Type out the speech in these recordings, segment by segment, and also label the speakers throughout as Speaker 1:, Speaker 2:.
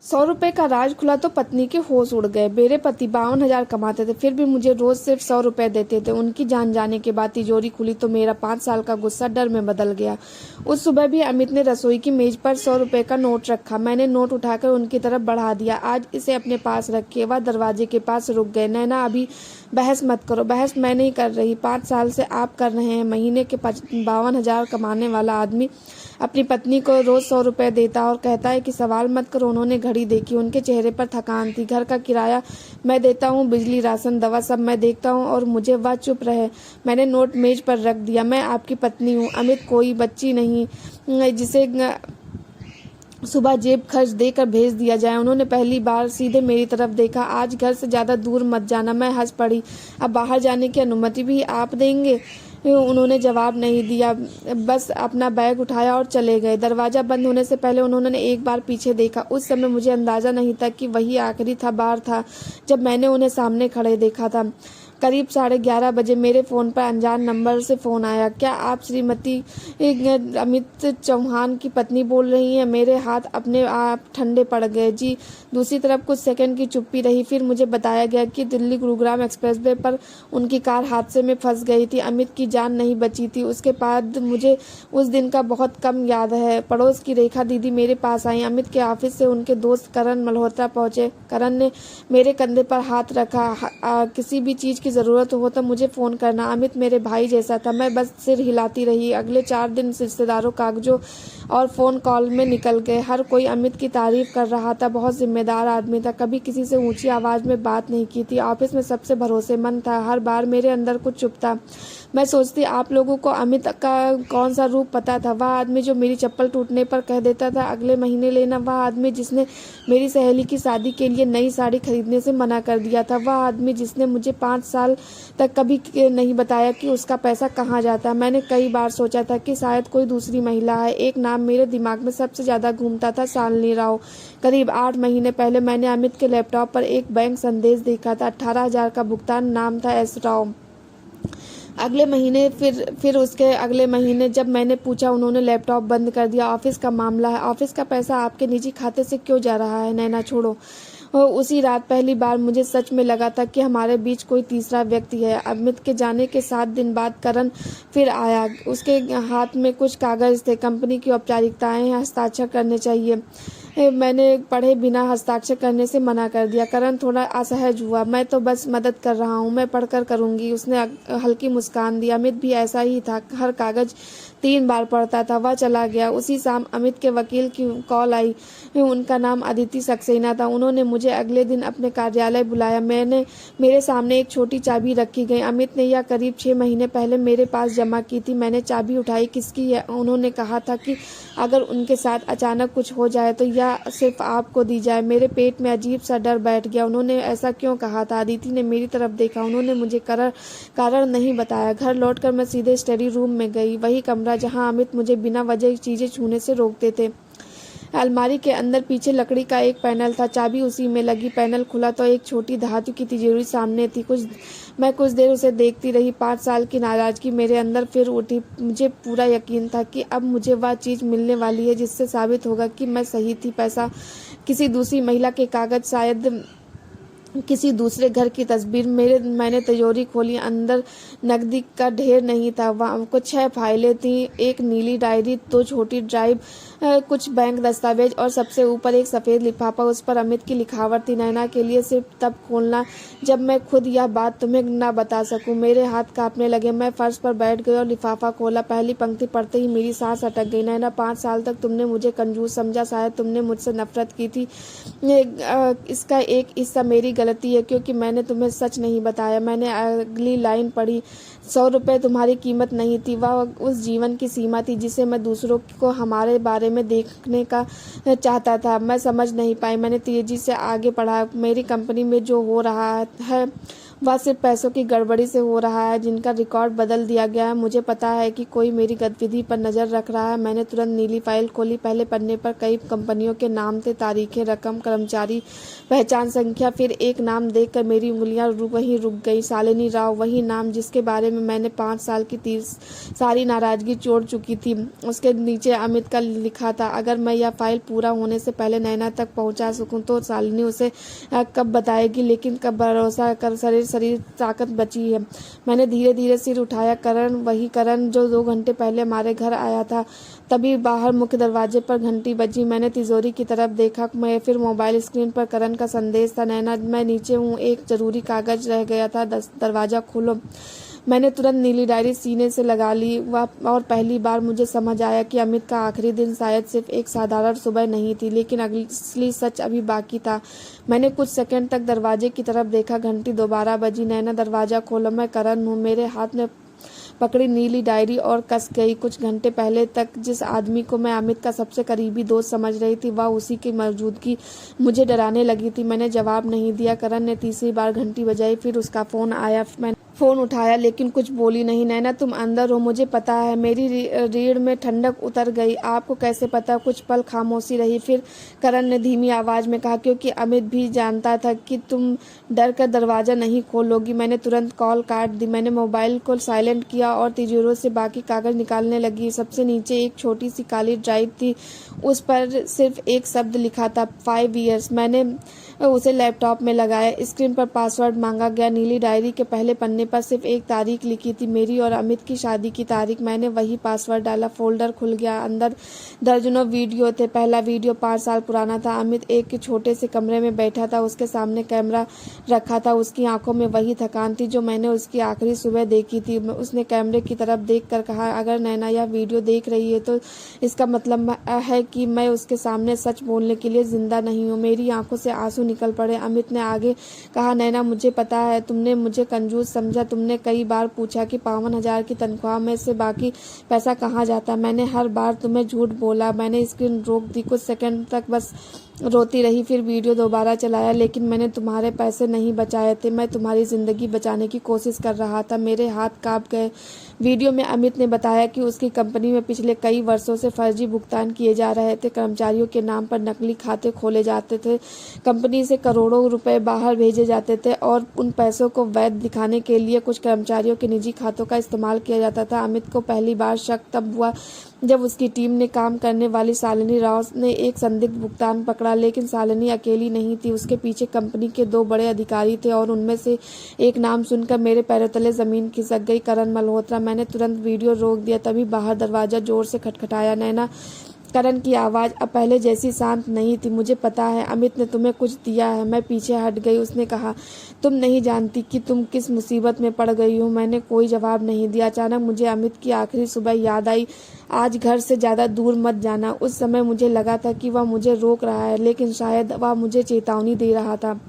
Speaker 1: 100 रुपए का राज खुला तो पत्नी के होश उड़ गए। मेरे पति 52,000 कमाते थे, फिर भी मुझे रोज सिर्फ 100 रुपए देते थे। उनकी जान जाने के बाद तिजोरी खुली तो मेरा 5 साल का गुस्सा डर में बदल गया। उस सुबह भी अमित ने रसोई की मेज पर 100 रुपए का नोट रखा। मैंने नोट उठाकर उनकी तरफ बढ़ा दिया। आज इसे अपने पास रखिए। वह दरवाजे के पास रुक गए। नैना, अभी बहस मत करो। बहस मैं नहीं कर रही, 5 साल से आप कर रहे हैं। महीने के 52,000 कमाने वाला आदमी अपनी पत्नी को रोज 100 रुपए देता और कहता है कि सवाल मत करो। उन्होंने घड़ी देखी। उनके चेहरे पर थकान थी। घर का किराया मैं देता हूँ, बिजली, राशन, दवा सब मैं देखता हूँ और मुझे वह चुप रहे। मैंने नोट मेज पर रख दिया। मैं आपकी पत्नी हूँ। अमित कोई बच्ची नहीं जिसे सुबह जेब खर्च देकर भेज दिया जाए। उन्होंने पहली बार सीधे मेरी तरफ देखा। आज घर से ज्यादा दूर मत जाना। मैं हंस पड़ी। अब बाहर जाने की अनुमति भी आप देंगे? उन्होंने जवाब नहीं दिया, बस अपना बैग उठाया और चले गए। दरवाजा बंद होने से पहले उन्होंने एक बार पीछे देखा। उस समय मुझे अंदाजा नहीं था कि वही आखिरी बार था जब मैंने उन्हें सामने खड़े देखा था। करीब 11:30 बजे मेरे फ़ोन पर अनजान नंबर से फ़ोन आया। क्या आप श्रीमती अमित चौहान की पत्नी बोल रही हैं? मेरे हाथ अपने आप ठंडे पड़ गए। जी। दूसरी तरफ कुछ सेकंड की चुप्पी रही। फिर मुझे बताया गया कि दिल्ली गुरुग्राम एक्सप्रेसवे पर उनकी कार हादसे में फंस गई थी। अमित की जान नहीं बची थी। उसके बाद मुझे उस दिन का बहुत कम याद है। पड़ोस की रेखा दीदी मेरे पास आई। अमित के ऑफिस से उनके दोस्त करण मल्होत्रा पहुंचे। करण ने मेरे कंधे पर हाथ रखा। किसी भी चीज़ जरूरत हो तो मुझे फोन करना। अमित मेरे भाई जैसा था। मैं बस सिर हिलाती रही। अगले 4 दिन रिश्तेदारों, कागजों और फोन कॉल में निकल गए। हर कोई अमित की तारीफ कर रहा था। बहुत जिम्मेदार आदमी था। कभी किसी से ऊंची आवाज में बात नहीं की थी। ऑफिस में सबसे भरोसेमंद था। हर बार मेरे अंदर कुछ चुप था। मैं सोचती, आप लोगों को अमित का कौन सा रूप पता था? वह आदमी जो मेरी चप्पल टूटने पर कह देता था अगले महीने लेना। वह आदमी जिसने मेरी सहेली की शादी के लिए नई साड़ी खरीदने से मना कर दिया था। वह आदमी जिसने मुझे 5 साल तक कभी नहीं बताया कि उसका पैसा कहाँ जाता। मैंने कई बार सोचा था कि शायद कोई दूसरी महिला है। एक नाम मेरे दिमाग में सबसे ज्यादा घूमता था, शालिनी राव। करीब 8 महीने पहले मैंने अमित के लैपटॉप पर एक बैंक संदेश देखा था। 18,000 का भुगतान, नाम था एस राव। अगले महीने फिर उसके अगले महीने जब मैंने पूछा, उन्होंने लैपटॉप बंद कर दिया। ऑफिस का मामला है। ऑफिस का पैसा आपके निजी खाते से क्यों जा रहा है? नैना, छोड़ो। उसी रात पहली बार मुझे सच में लगा था कि हमारे बीच कोई तीसरा व्यक्ति है। अमित के जाने के 7 दिन बाद करण फिर आया। उसके हाथ में कुछ कागज थे। कंपनी की औपचारिकताएं, हस्ताक्षर करने चाहिए। मैंने पढ़े बिना हस्ताक्षर करने से मना कर दिया। करण थोड़ा असहज हुआ। मैं तो बस मदद कर रहा हूँ, मैं पढ़कर करूंगी। उसने हल्की मुस्कान दी। अमित भी ऐसा ही था, हर कागज 3 बार पढ़ता था। वह चला गया। उसी शाम अमित के वकील की कॉल आई। उनका नाम अदिति सक्सेना था। उन्होंने मुझे अगले दिन अपने कार्यालय बुलाया। मेरे सामने एक छोटी चाबी रखी गई। अमित ने यह करीब 6 महीने पहले मेरे पास जमा की थी। मैंने चाबी उठाई। किसकी है? उन्होंने कहा था कि अगर उनके साथ अचानक कुछ हो जाए तो यह सिर्फ आपको दी जाए। मेरे पेट में अजीब सा डर बैठ गया। उन्होंने ऐसा क्यों कहा था? अदिति ने मेरी तरफ देखा। उन्होंने मुझे कारण नहीं बताया। घर लौटकर मैं सीधे स्टडी रूम में गई, वही कमरा जहां अमित मुझे बिना वजह चीजें छूने से रोकते थे। अलमारी के अंदर पीछे लकड़ी का एक पैनल था। चाबी उसी में लगी। पैनल खुला तो एक छोटी धातु की तिजोरी सामने थी। मैं कुछ देर उसे देखती रही। 5 साल की नाराजगी मेरे अंदर फिर उठी। मुझे पूरा यकीन था कि अब मुझे वह चीज मिलने वाली है जिससे साबित होगा कि मैं सही थी। पैसा, किसी दूसरी महिला के कागज, शायद किसी दूसरे घर की तस्वीर। मैंने तिजोरी खोली। अंदर नकदी का ढेर नहीं था। वहाँ कुछ 6 फाइलें थी, एक नीली डायरी, 2 छोटी ड्राइव, कुछ बैंक दस्तावेज और सबसे ऊपर एक सफेद लिफाफा। उस पर अमित की लिखावट थी, नैना के लिए सिर्फ तब खोलना जब मैं खुद यह बात तुम्हें न बता सकूं। मेरे हाथ कांपने लगे। मैं फर्श पर बैठ गई और लिफाफा खोला। पहली पंक्ति पढ़ते ही मेरी सांस अटक गई। नैना, 5 साल तक तुमने मुझे कंजूस समझा। शायद तुमने मुझसे नफरत की थी। इसका एक हिस्सा मेरी गलती है क्योंकि मैंने तुम्हें सच नहीं बताया। मैंने अगली लाइन पढ़ी। 100 रुपए तुम्हारी कीमत नहीं थी। वह उस जीवन की सीमा थी जिसे मैं दूसरों को हमारे बारे में देखने का चाहता था। मैं समझ नहीं पाई। मैंने तेजी से आगे पढ़ा। मेरी कंपनी में जो हो रहा है वह सिर्फ पैसों की गड़बड़ी से हो रहा है जिनका रिकॉर्ड बदल दिया गया है। मुझे पता है कि कोई मेरी गतिविधि पर नज़र रख रहा है। मैंने तुरंत नीली फाइल खोली। पहले पन्ने पर कई कंपनियों के नाम थे, तारीखें, रकम, कर्मचारी, पहचान संख्या। फिर एक नाम देखकर मेरी उंगलियां वहीं रुक गई। शालिनी राव, वही नाम जिसके बारे में मैंने 5 साल की सारी नाराजगी छोड़ चुकी थी। उसके नीचे अमित का लिखा था। अगर मैं यह फाइल पूरा होने से पहले नैना तक पहुंचा सकूं तो शालिनी उसे कब बताएगी, लेकिन कब भरोसा कर शरीर ताकत बची है। मैंने धीरे धीरे सिर उठाया। करण, वही करण जो 2 घंटे पहले हमारे घर आया था। तभी बाहर मुख्य दरवाजे पर घंटी बजी। मैंने तिजोरी की तरफ देखा। मैं फिर मोबाइल स्क्रीन पर करण का संदेश था। नैना, मैं नीचे हूँ, एक जरूरी कागज रह गया था, दरवाजा खोलो। मैंने तुरंत नीली डायरी सीने से लगा ली। और पहली बार मुझे समझ आया कि अमित का आखिरी दिन शायद सिर्फ एक साधारण सुबह नहीं थी, लेकिन असली सच अभी बाकी था। मैंने कुछ सेकंड तक दरवाजे की तरफ देखा। घंटी दोबारा बजी। नैना, दरवाजा खोलो, मैं करण हूँ। मेरे हाथ में पकड़ी नीली डायरी और कस गई। कुछ घंटे पहले तक जिस आदमी को मैं अमित का सबसे करीबी दोस्त समझ रही थी, वह उसी की मौजूदगी मुझे डराने लगी थी। मैंने जवाब नहीं दिया। करण ने तीसरी बार घंटी बजाई। फिर उसका फोन आया। मैंने फोन उठाया लेकिन कुछ बोली नहीं। नैना, तुम अंदर हो, मुझे पता है। मेरी रीढ़ में ठंडक उतर गई। आपको कैसे पता? कुछ पल खामोशी रही। फिर करण ने धीमी आवाज में कहा, क्योंकि अमित भी जानता था कि तुम डर कर दरवाजा नहीं खोलोगी। मैंने तुरंत कॉल काट दी। मैंने मोबाइल को साइलेंट किया और तिजोरी से बाकी कागज निकालने लगी। सबसे नीचे एक छोटी सी काली ड्राइव थी। उस पर सिर्फ एक शब्द लिखा था, 5 years। मैंने उसे लैपटॉप में लगाया। स्क्रीन पर पासवर्ड मांगा गया। नीली डायरी के पहले पन्ने पर सिर्फ एक तारीख लिखी थी, मेरी और अमित की शादी की तारीख। मैंने वही पासवर्ड डाला। फोल्डर खुल गया। अंदर दर्जनों वीडियो थे। पहला वीडियो 5 साल पुराना था। अमित एक छोटे से कमरे में बैठा था। उसके सामने कैमरा रखा था। उसकी आंखों में वही थकान थी जो मैंने उसकी आखिरी सुबह देखी थी। उसने कैमरे की तरफ देखकर कहा, अगर नैना यह वीडियो देख रही है तो इसका मतलब है कि मैं उसके सामने सच बोलने के लिए जिंदा नहीं हूँ। मेरी आंखों से आंसू निकल पड़े। अमित ने आगे कहा, नैना, मुझे पता है तुमने मुझे कंजूस समझा। तुमने कई बार पूछा कि 52,000 की तनख्वाह में से बाकी पैसा कहाँ जाता। मैंने हर बार तुम्हें झूठ बोला। मैंने स्क्रीन रोक दी। कुछ सेकंड तक बस रोती रही। फिर वीडियो दोबारा चलाया। लेकिन मैंने तुम्हारे पैसे नहीं बचाए थे, मैं तुम्हारी जिंदगी बचाने की कोशिश कर रहा था। मेरे हाथ कांप गए। वीडियो में अमित ने बताया कि उसकी कंपनी में पिछले कई वर्षों से फर्जी भुगतान किए जा रहे थे। कर्मचारियों के नाम पर नकली खाते खोले जाते थे। कंपनी से करोड़ों रुपए बाहर भेजे जाते थे और उन पैसों को वैध दिखाने के लिए कुछ कर्मचारियों के निजी खातों का इस्तेमाल किया जाता था। अमित को पहली बार शक तब हुआ जब उसकी टीम ने काम करने वाली शालिनी राव ने एक संदिग्ध भुगतान पकड़ा। लेकिन शालिनी अकेली नहीं थी। उसके पीछे कंपनी के 2 बड़े अधिकारी थे और उनमें से एक नाम सुनकर मेरे पैरों तले जमीन खिसक गई, करण मल्होत्रा। मैंने तुरंत वीडियो रोक दिया। तभी बाहर दरवाजा जोर से खटखटाया। नैना, करण की आवाज अब पहले जैसी शांत नहीं थी। मुझे पता है अमित ने तुम्हें कुछ दिया है। मैं पीछे हट गई। उसने कहा, तुम नहीं जानती कि तुम किस मुसीबत में पड़ गई हो। मैंने कोई जवाब नहीं दिया। अचानक मुझे अमित की आखिरी सुबह याद आई, आज घर से ज्यादा दूर मत जाना। उस समय मुझे लगा था कि वह मुझे रोक रहा है, लेकिन शायद वह मुझे चेतावनी दे रहा था।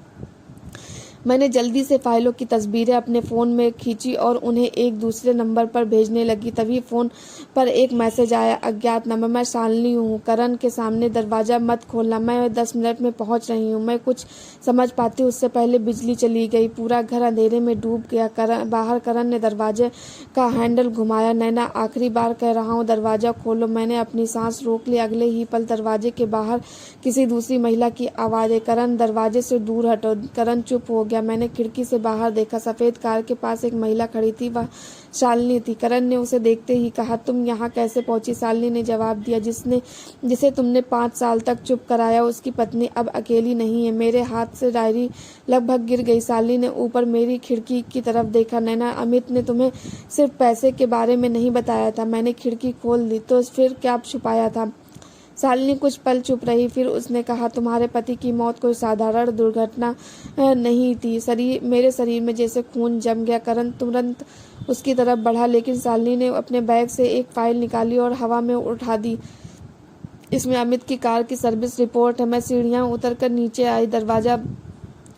Speaker 1: मैंने जल्दी से फाइलों की तस्वीरें अपने फ़ोन में खींची और उन्हें एक दूसरे नंबर पर भेजने लगी। तभी फ़ोन पर एक मैसेज आया, अज्ञात नंबर, मैं शालिनी हूँ, करण के सामने, दरवाज़ा मत खोलना, मैं 10 मिनट में पहुँच रही हूँ। मैं कुछ समझ पाती उससे पहले बिजली चली गई। पूरा घर अंधेरे में डूब गया। बाहर करण ने दरवाजे का हैंडल घुमाया। नैना, आखिरी बार कह रहा हूँ, दरवाज़ा खोलो। मैंने अपनी सांस रोक ली। अगले ही पल दरवाजे के बाहर किसी दूसरी महिला की आवाज़, करण दरवाजे से दूर हटो। करण चुप हो गया। मैंने खिड़की से बाहर देखा। सफेद कार के पास एक महिला खड़ी थी। वह शालिनी थी। करण ने उसे देखते ही कहा, तुम यहाँ कैसे पहुंची? शालिनी ने जवाब दिया, जिसे तुमने 5 साल तक चुप कराया, उसकी पत्नी अब अकेली नहीं है। मेरे हाथ से डायरी लगभग गिर गई। शालिनी ने ऊपर मेरी खिड़की की तरफ देखा। नैना, अमित ने तुम्हें सिर्फ पैसे के बारे में नहीं बताया था। मैंने खिड़की खोल दी। तो फिर क्या छुपाया था? शालिनी कुछ पल चुप रही। फिर उसने कहा, तुम्हारे पति की मौत कोई साधारण दुर्घटना नहीं थी। मेरे शरीर में जैसे खून जम गया। करण तुरंत उसकी तरफ बढ़ा, लेकिन शालिनी ने अपने बैग से एक फाइल निकाली और हवा में उठा दी। इसमें अमित की कार की सर्विस रिपोर्ट है। मैं सीढ़ियाँ उतरकर नीचे आई। दरवाजा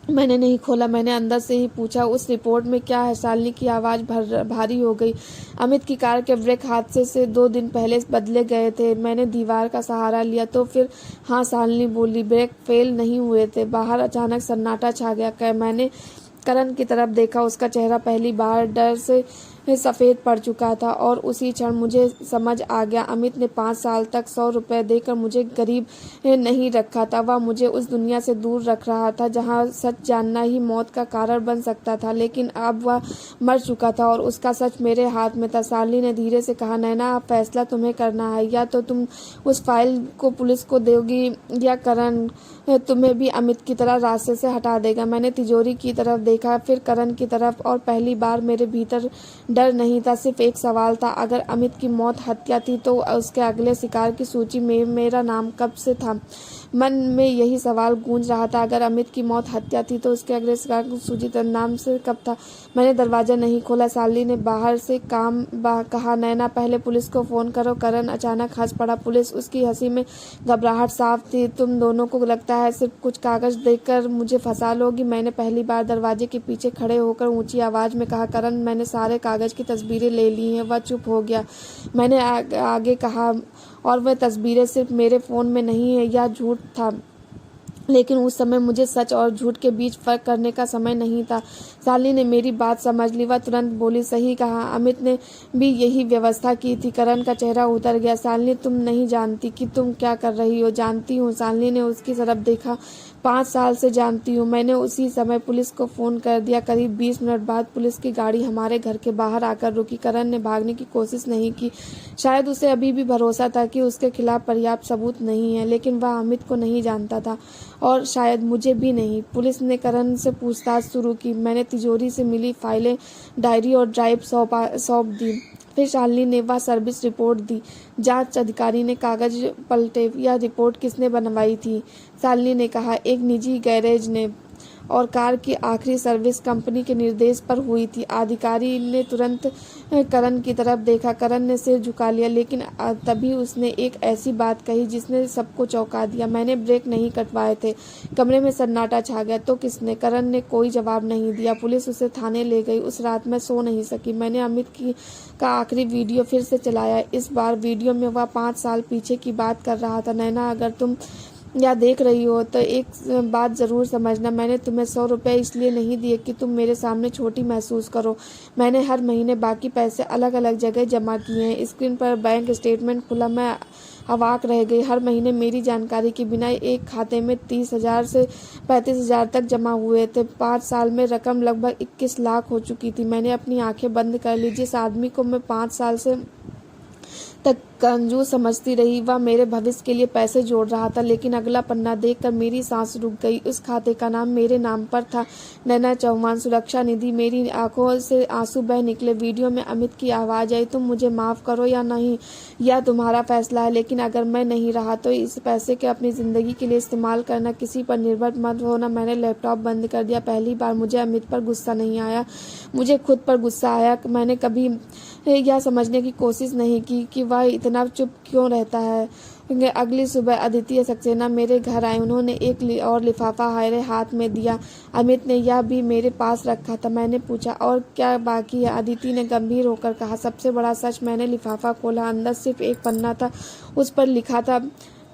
Speaker 1: मैंने नहीं खोला। मैंने अंदर से ही पूछा, उस रिपोर्ट में क्या है? शालिनी की आवाज़ भारी हो गई। अमित की कार के ब्रेक हादसे से 2 दिन पहले बदले गए थे। मैंने दीवार का सहारा लिया। तो फिर? हाँ, शालिनी बोली, ब्रेक फेल नहीं हुए थे। बाहर अचानक सन्नाटा छा गया। मैंने करण की तरफ देखा। उसका चेहरा पहली बार डर से सफ़ेद पड़ चुका था और उसी क्षण मुझे समझ आ गया, अमित ने 5 साल तक 100 रुपये देकर मुझे गरीब नहीं रखा था। वह मुझे उस दुनिया से दूर रख रहा था जहां सच जानना ही मौत का कारण बन सकता था। लेकिन अब वह मर चुका था और उसका सच मेरे हाथ में था। शालिनी ने धीरे से कहा, नैना, अब फैसला तुम्हें करना है। या तो तुम उस फाइल को पुलिस को दोगी या करण तुम्हें भी अमित की तरह रास्ते से हटा देगा। मैंने तिजोरी की तरफ देखा, फिर करण की तरफ, और पहली बार मेरे भीतर डर नहीं था, सिर्फ एक सवाल था, अगर अमित की मौत हत्या थी तो उसके अगले शिकार की सूची में मेरा नाम कब से था। मन में यही सवाल गूंज रहा था, अगर अमित की मौत हत्या थी तो उसके अगले शिकार की सूची नाम से कब था। मैंने दरवाजा नहीं खोला। शालिनी ने बाहर से कहा, नैना, पहले पुलिस को फोन करो। करण अचानक हंस पड़ा। पुलिस? उसकी हंसी में घबराहट साफ थी। तुम दोनों को लगता है सिर्फ कुछ कागज देकर मुझे फंसा लोगी? मैंने पहली बार दरवाजे के पीछे खड़े होकर ऊंची आवाज में कहा, करण, मैंने सारे कागज की तस्वीरें ले ली हैं। वह चुप हो गया। मैंने आगे कहा, और वह तस्वीरें सिर्फ मेरे फ़ोन में नहीं है। यह झूठ था, लेकिन उस समय मुझे सच और झूठ के बीच फर्क करने का समय नहीं था। शालिनी ने मेरी बात समझ ली। वह तुरंत बोली, सही कहा, अमित ने भी यही व्यवस्था की थी। करण का चेहरा उतर गया। शालिनी, तुम नहीं जानती कि तुम क्या कर रही हो। जानती हूँ। शालिनी ने उसकी तरफ देखा। 5 साल से जानती हूँ। मैंने उसी समय पुलिस को फ़ोन कर दिया। करीब 20 मिनट बाद पुलिस की गाड़ी हमारे घर के बाहर आकर रुकी। करण ने भागने की कोशिश नहीं की। शायद उसे अभी भी भरोसा था कि उसके खिलाफ पर्याप्त सबूत नहीं है, लेकिन वह अमित को नहीं जानता था और शायद मुझे भी नहीं। पुलिस ने करण से पूछताछ शुरू की। मैंने तिजोरी से मिली फाइलें, डायरी और ड्राइव सौंप दी। फिर शालिनी ने वह सर्विस रिपोर्ट दी। जांच अधिकारी ने कागज पलटे। यह रिपोर्ट किसने बनवाई थी? शालिनी ने कहा, एक निजी गैरेज ने, और कार की आखिरी सर्विस कंपनी के निर्देश पर हुई थी। अधिकारी ने तुरंत करण की तरफ देखा। करण ने सिर झुका लिया, लेकिन तभी उसने एक ऐसी बात कही जिसने सबको चौंका दिया। मैंने ब्रेक नहीं कटवाए थे। कमरे में सन्नाटा छा गया। तो किसने? करण ने कोई जवाब नहीं दिया। पुलिस उसे थाने ले गई। उस रात मैं सो नहीं सकी। मैंने अमित का आखिरी वीडियो फिर से चलाया। इस बार वीडियो में वह 5 साल पीछे की बात कर रहा था। नैना, अगर तुम या देख रही हो तो एक बात ज़रूर समझना, मैंने तुम्हें 100 रुपये इसलिए नहीं दिए कि तुम मेरे सामने छोटी महसूस करो। मैंने हर महीने बाकी पैसे अलग अलग जगह जमा किए हैं। स्क्रीन पर बैंक स्टेटमेंट खुला। मैं अवाक रह गई। हर महीने मेरी जानकारी के बिना एक खाते में 30,000 से 35,000 तक जमा हुए थे। 5 साल में रकम लगभग 21 लाख हो चुकी थी। मैंने अपनी आंखें बंद कर ली। जिस आदमी को मैं 5 साल से तक कंजूस समझती रही, वह मेरे भविष्य के लिए पैसे जोड़ रहा था। लेकिन अगला पन्ना देखकर मेरी सांस रुक गई। उस खाते का नाम मेरे नाम पर था, नैना चौहान सुरक्षा निधि। मेरी आंखों से आंसू बह निकले। वीडियो में अमित की आवाज़ आई, तुम मुझे माफ़ करो या नहीं, यह तुम्हारा फैसला है, लेकिन अगर मैं नहीं रहा तो इस पैसे के अपनी ज़िंदगी के लिए इस्तेमाल करना, किसी पर निर्भर मत होना। मैंने लैपटॉप बंद कर दिया। पहली बार मुझे अमित पर गुस्सा नहीं आया, मुझे खुद पर गुस्सा आया। मैंने कभी यह समझने की कोशिश नहीं की कि वह इतना चुप क्यों रहता है। अगली सुबह अदिति सक्सेना मेरे घर आए। उन्होंने एक और लिफाफा मेरे हाथ में दिया। अमित ने यह भी मेरे पास रखा था। मैंने पूछा, और क्या बाकी है? अदिति ने गंभीर होकर कहा, सबसे बड़ा सच। मैंने लिफाफा खोला। अंदर सिर्फ एक पन्ना था। उस पर लिखा था,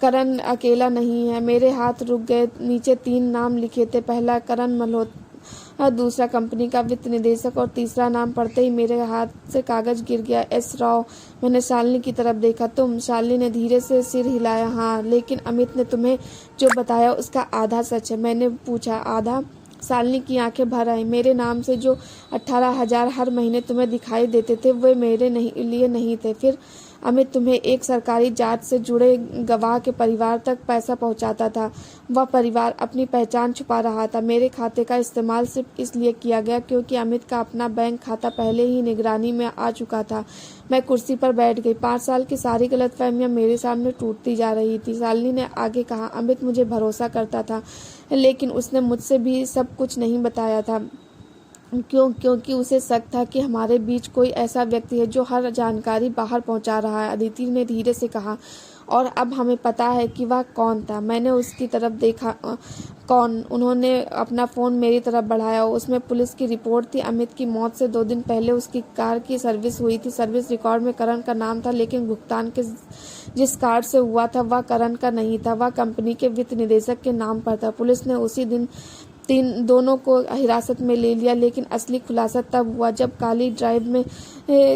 Speaker 1: करण अकेला नहीं है। मेरे हाथ रुक गए। नीचे 3 नाम लिखे थे। पहला करण मल्होत्रा, दूसरा कंपनी का वित्त निदेशक, और तीसरा नाम पढ़ते ही मेरे हाथ से कागज गिर गया। एस राव। मैंने शालिनी की तरफ देखा। तुम? शालिनी ने धीरे से सिर हिलाया। हाँ, लेकिन अमित ने तुम्हें जो बताया उसका आधा सच है। मैंने पूछा, आधा? शालिनी की आंखें भर आई। मेरे नाम से जो 18,000 हर महीने तुम्हें दिखाई देते थे वे मेरे लिए नहीं थे। फिर अमित तुम्हें एक सरकारी जांच से जुड़े गवाह के परिवार तक पैसा पहुंचाता था। वह परिवार अपनी पहचान छुपा रहा था। मेरे खाते का इस्तेमाल सिर्फ इसलिए किया गया क्योंकि अमित का अपना बैंक खाता पहले ही निगरानी में आ चुका था। मैं कुर्सी पर बैठ गई। 5 साल की सारी गलतफहमियां मेरे सामने टूटती जा रही थी। शालिनी ने आगे कहा, अमित मुझे भरोसा करता था, लेकिन उसने मुझसे भी सब कुछ नहीं बताया था। क्योंकि उसे शक था कि हमारे बीच कोई ऐसा व्यक्ति है जो हर जानकारी बाहर पहुंचा रहा है। अदिति ने धीरे से कहा, और अब हमें पता है कि वह कौन था। मैंने उसकी तरफ देखा। कौन? उन्होंने अपना फ़ोन मेरी तरफ बढ़ाया। उसमें पुलिस की रिपोर्ट थी। अमित की मौत से 2 दिन पहले उसकी कार की सर्विस हुई थी। सर्विस रिकॉर्ड में करण का नाम था, लेकिन भुगतान के जिस कार्ड से हुआ था वह करण का नहीं था। वह कंपनी के वित्त निदेशक के नाम पर था। पुलिस ने उसी दिन दोनों को हिरासत में ले लिया, लेकिन असली खुलासा तब हुआ जब काली ड्राइव में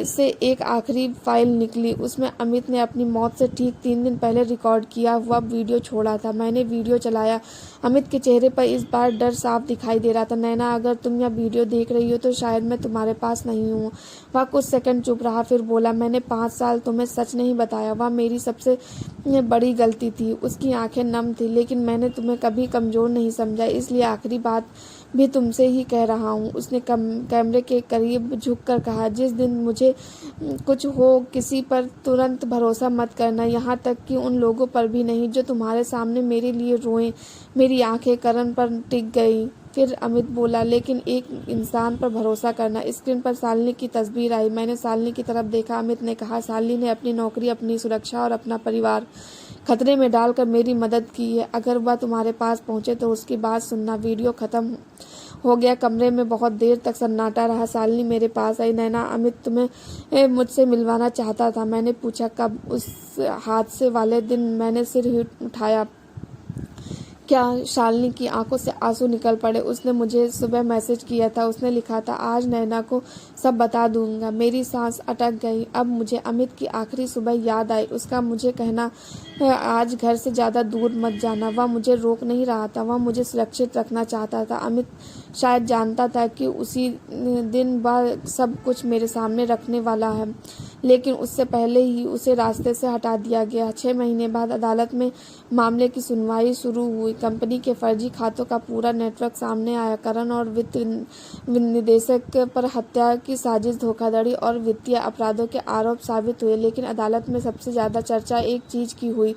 Speaker 1: से एक आखिरी फाइल निकली। उसमें अमित ने अपनी मौत से ठीक 3 दिन पहले रिकॉर्ड किया हुआ वीडियो छोड़ा था। मैंने वीडियो चलाया। अमित के चेहरे पर इस बार डर साफ दिखाई दे रहा था। नैना, अगर तुम यह वीडियो देख रही हो तो शायद मैं तुम्हारे पास नहीं हूँ। वह कुछ सेकंड चुप रहा, फिर बोला, मैंने 5 साल तुम्हें सच नहीं बताया। वह मेरी सबसे बड़ी गलती थी। उसकी आंखें नम थी, लेकिन मैंने तुम्हें कभी कमजोर नहीं समझा, इसलिए आखिरी बात भी तुमसे ही कह रहा हूँ। उसने कैमरे के करीब झुककर कहा, जिस दिन मुझे कुछ हो किसी पर तुरंत भरोसा मत करना, यहाँ तक कि उन लोगों पर भी नहीं जो तुम्हारे सामने मेरे लिए रोएं। मेरी आंखें करण पर टिक गई। फिर अमित बोला, लेकिन एक इंसान पर भरोसा करना। स्क्रीन पर शालिनी की तस्वीर आई। मैंने शालिनी की तरफ देखा। अमित ने कहा, शालिनी ने अपनी नौकरी, अपनी सुरक्षा और अपना परिवार खतरे में डालकर मेरी मदद की है। अगर वह तुम्हारे पास पहुंचे तो उसकी बात सुनना। वीडियो खत्म हो गया। कमरे में बहुत देर तक सन्नाटा रहा। शालिनी मेरे पास आई। नैना, अमित तुम्हें मुझसे मिलवाना चाहता था। मैंने पूछा, कब? उस हादसे वाले दिन। मैंने सिर ही उठाया। क्या? शालिनी की आंखों से आंसू निकल पड़े। उसने मुझे सुबह मैसेज किया था। उसने लिखा था, आज नैना को सब बता दूंगा। मेरी सांस अटक गई। अब मुझे अमित की आखिरी सुबह याद आई। उसका मुझे कहना, आज घर से ज़्यादा दूर मत जाना। वह मुझे रोक नहीं रहा था, वह मुझे सुरक्षित रखना चाहता था। अमित शायद जानता था कि उसी दिन वह सब कुछ मेरे सामने रखने वाला है, लेकिन उससे पहले ही उसे रास्ते से हटा दिया गया। 6 महीने बाद अदालत में मामले की सुनवाई शुरू हुई। कंपनी के फर्जी खातों का पूरा नेटवर्क सामने आया। करण और वित्त निदेशक पर हत्या की साजिश, धोखाधड़ी और वित्तीय अपराधों के आरोप साबित हुए। लेकिन अदालत में सबसे ज्यादा चर्चा एक चीज की हुई,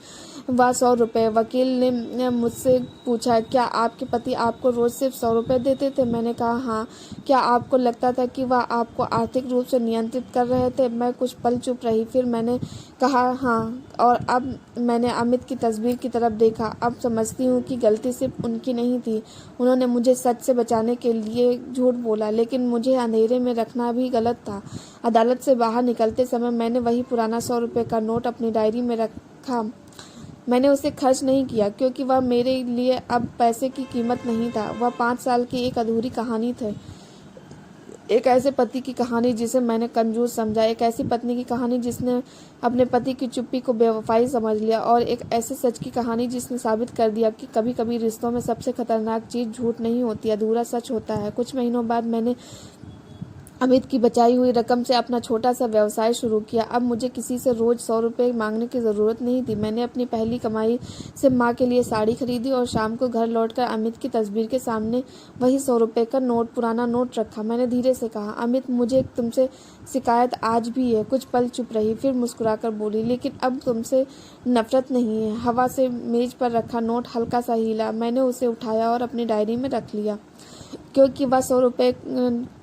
Speaker 1: वह 100 रुपये। वकील ने मुझसे पूछा, क्या आपके पति आपको रोज सिर्फ 100 रुपये देते थे? मैंने कहा, हाँ। क्या आपको लगता था कि वह आपको आर्थिक रूप से नियंत्रित कर रहे थे? मैं कुछ पल चुप रही, फिर मैंने कहा, हाँ। और अब मैंने अमित की तस्वीर की तरफ देखा। अब समझती हूँ कि गलती सिर्फ उनकी नहीं थी। उन्होंने मुझे सच से बचाने के लिए झूठ बोला, लेकिन मुझे अंधेरे में रखना भी गलत था। अदालत से बाहर निकलते समय मैंने वही पुराना 100 रुपये का नोट अपनी डायरी में रखा। मैंने उसे खर्च नहीं किया, क्योंकि वह मेरे लिए अब पैसे की कीमत नहीं था। वह 5 साल की एक अधूरी कहानी थी। एक ऐसे पति की कहानी जिसे मैंने कंजूस समझा, एक ऐसी पत्नी की कहानी जिसने अपने पति की चुप्पी को बेवफाई समझ लिया, और एक ऐसे सच की कहानी जिसने साबित कर दिया कि कभी कभी रिश्तों में सबसे खतरनाक चीज झूठ नहीं होती, अधूरा सच होता है। कुछ महीनों बाद मैंने अमित की बचाई हुई रकम से अपना छोटा सा व्यवसाय शुरू किया। अब मुझे किसी से रोज 100 रुपये मांगने की जरूरत नहीं थी। मैंने अपनी पहली कमाई से माँ के लिए साड़ी खरीदी और शाम को घर लौटकर अमित की तस्वीर के सामने वही 100 रुपये का पुराना नोट रखा। मैंने धीरे से कहा, अमित, मुझे तुमसे शिकायत आज भी है। कुछ पल चुप रही, फिर मुस्कुराकर बोली, लेकिन अब तुमसे नफरत नहीं है। हवा से मेज पर रखा नोट हल्का सा हिला। मैंने उसे उठाया और अपनी डायरी में रख लिया, क्योंकि वह 100 रुपये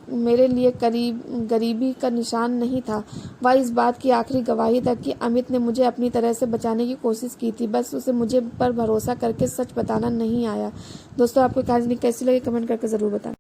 Speaker 1: मेरे लिए गरीबी का निशान नहीं था। वह इस बात की आखिरी गवाही था कि अमित ने मुझे अपनी तरह से बचाने की कोशिश की थी। बस उसे मुझे पर भरोसा करके सच बताना नहीं आया। दोस्तों, आपको कहानी कैसी लगी कमेंट करके ज़रूर बताएं।